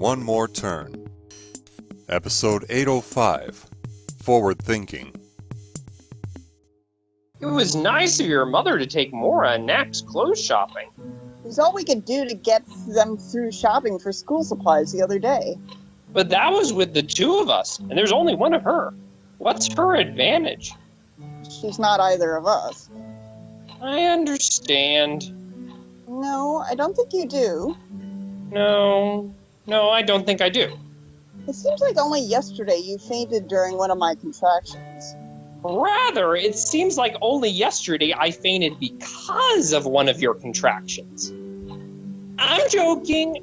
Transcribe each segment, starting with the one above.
one more turn. Episode 805, Forward Thinking. It was nice of your mother to take Mora and Nax clothes shopping. It was all we could do to get them through shopping for school supplies the other day. But that was with the two of us, and there's only one of her. What's her advantage? She's not either of us. I understand. No, I don't think you do. No, I don't think I do. It seems like only yesterday you fainted during one of my contractions. Rather, it seems like only yesterday I fainted because of one of your contractions. I'm joking.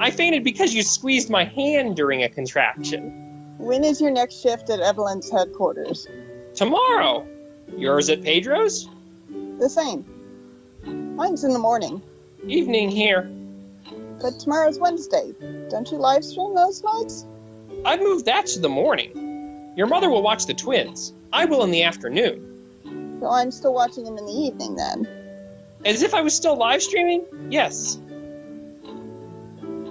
I fainted because you squeezed my hand during a contraction. When is your next shift at Evelyn's headquarters? Tomorrow. Yours at Pedro's? The same. Mine's in the morning. Evening here. But tomorrow's Wednesday. Don't you live stream those nights? I've moved that to the morning. Your mother will watch the twins. I will in the afternoon. So I'm still watching them in the evening then. As if I was still live streaming? Yes.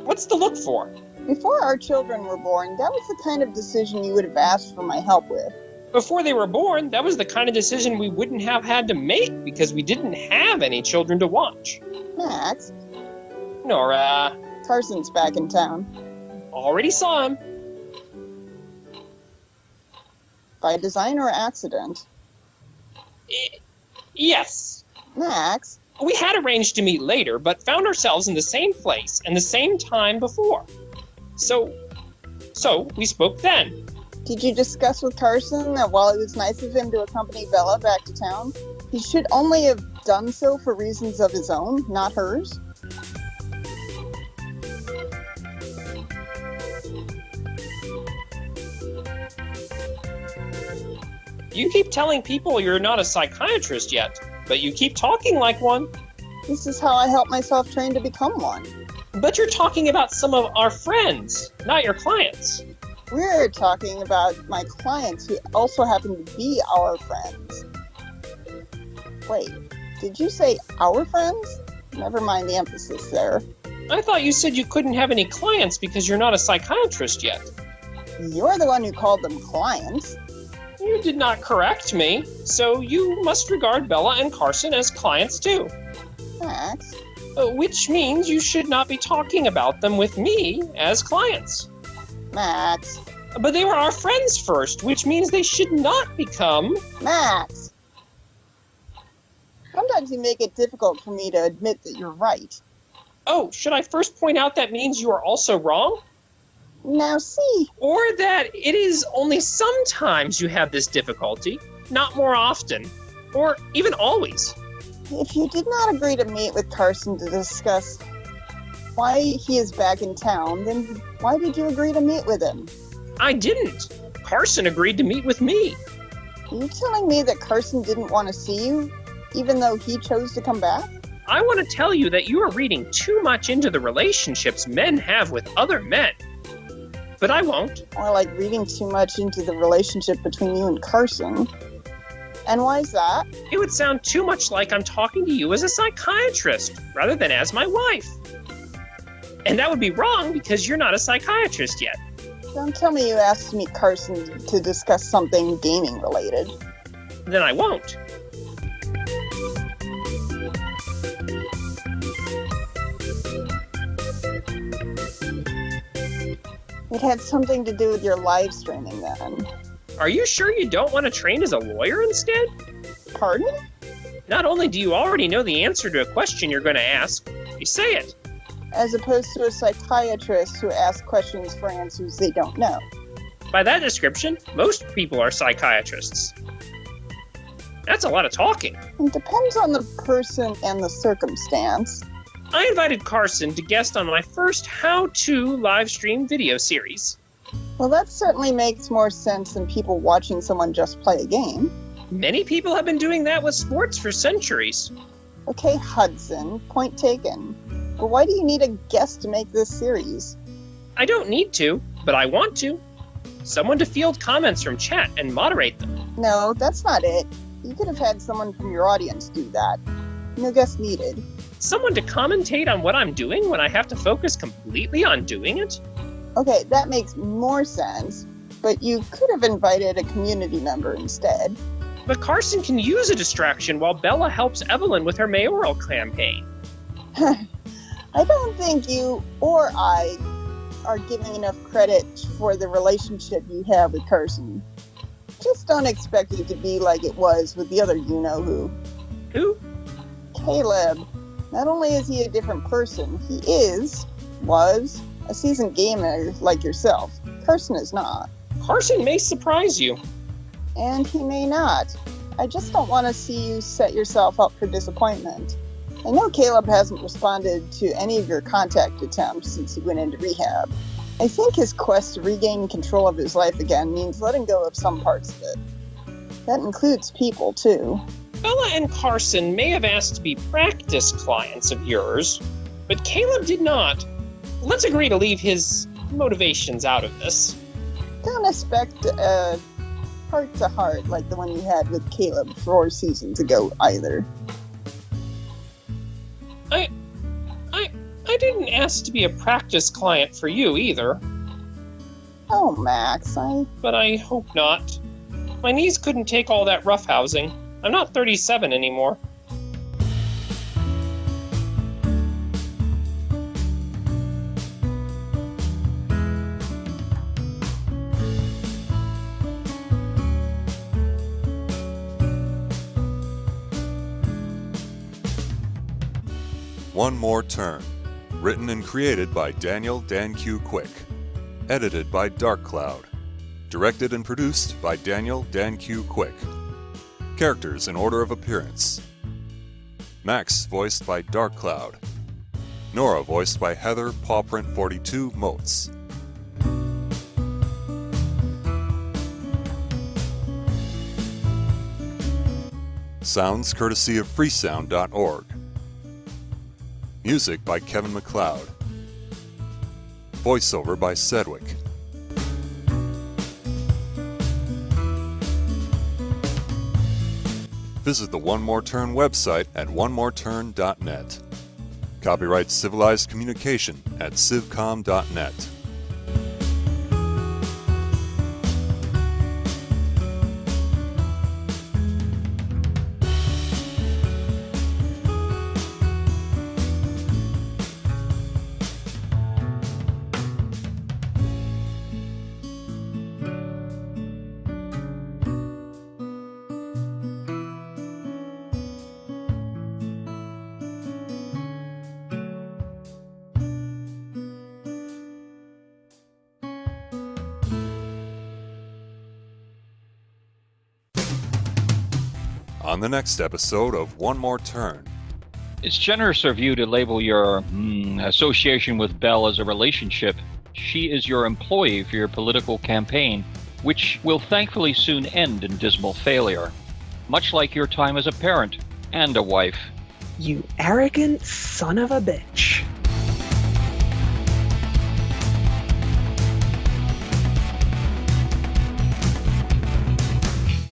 What's the look for? Before our children were born, that was the kind of decision you would have asked for my help with. Before they were born, that was the kind of decision we wouldn't have had to make because we didn't have any children to watch. Max? Nora. Carson's back in town. Already saw him. By design or accident? Yes. Max? We had arranged to meet later, but found ourselves in the same place and the same time before. So we spoke then. Did you discuss with Carson that while it was nice of him to accompany Bella back to town, he should only have done so for reasons of his own, not hers? You keep telling people you're not a psychiatrist yet, but you keep talking like one. This is how I help myself train to become one. But you're talking about some of our friends, not your clients. We're talking about my clients who also happen to be our friends. Wait, did you say our friends? Never mind the emphasis there. I thought you said you couldn't have any clients because you're not a psychiatrist yet. You're the one who called them clients. You did not correct me, so you must regard Bella and Carson as clients too. Max? Which means you should not be talking about them with me as clients. Max? But they were our friends first, which means they should not become... Max! Sometimes you make it difficult for me to admit that you're right. Oh, should I first point out that means you are also wrong? Now see. Or that it is only sometimes you have this difficulty, not more often, or even always. If you did not agree to meet with Carson to discuss why he is back in town, then why did you agree to meet with him? I didn't. Carson agreed to meet with me. Are you telling me that Carson didn't want to see you, even though he chose to come back? I want to tell you that you are reading too much into the relationships men have with other men. But I won't. Or like reading too much into the relationship between you and Carson. And why is that? It would sound too much like I'm talking to you as a psychiatrist, rather than as my wife. And that would be wrong because you're not a psychiatrist yet. Don't tell me you asked to meet Carson to discuss something gaming related. Then I won't. It had something to do with your live streaming then. Are you sure you don't want to train as a lawyer instead? Pardon? Not only do you already know the answer to a question you're going to ask, you say it. As opposed to a psychiatrist who asks questions for answers they don't know. By that description, most people are psychiatrists. That's a lot of talking. It depends on the person and the circumstance. I invited Carson to guest on my first how-to live stream video series. Well, that certainly makes more sense than people watching someone just play a game. Many people have been doing that with sports for centuries. Okay, Hudson, point taken. But why do you need a guest to make this series? I don't need to, but I want to. Someone to field comments from chat and moderate them. No, that's not it. You could have had someone from your audience do that. No guest needed. Someone to commentate on what I'm doing when I have to focus completely on doing it? Okay, that makes more sense, but you could have invited a community member instead. But Carson can use a distraction while Bella helps Evelyn with her mayoral campaign. I don't think you or I are giving enough credit for the relationship you have with Carson. Just don't expect it to be like it was with the other you-know-who. Who? Caleb. Not only is he a different person, he was, a seasoned gamer like yourself. Carson is not. Carson may surprise you. And he may not. I just don't want to see you set yourself up for disappointment. I know Caleb hasn't responded to any of your contact attempts since he went into rehab. I think his quest to regain control of his life again means letting go of some parts of it. That includes people, too. Bella and Carson may have asked to be practice clients of yours, but Caleb did not. Let's agree to leave his motivations out of this. Don't expect a heart-to-heart like the one you had with Caleb 4 seasons ago, either. I didn't ask to be a practice client for you either. Oh, Max, But I hope not. My knees couldn't take all that roughhousing. I'm not 37 anymore. One More Turn. Written and created by Daniel Dan Q. Quick. Edited by Dark Cloud. Directed and produced by Daniel Dan Q. Quick. Characters in order of appearance. Max voiced by Dark Cloud. Nora voiced by Heather Pawprint 42 Motes. Sounds courtesy of freesound.org. Music by Kevin MacLeod. Voiceover by Sedgwick. Visit the One More Turn website at onemoreturn.net. Copyright Civilized Communication at civcom.net. On the next episode of One More Turn. It's generous of you to label your association with Belle as a relationship. She is your employee for your political campaign, which will thankfully soon end in dismal failure, much like your time as a parent and a wife. You arrogant son of a bitch.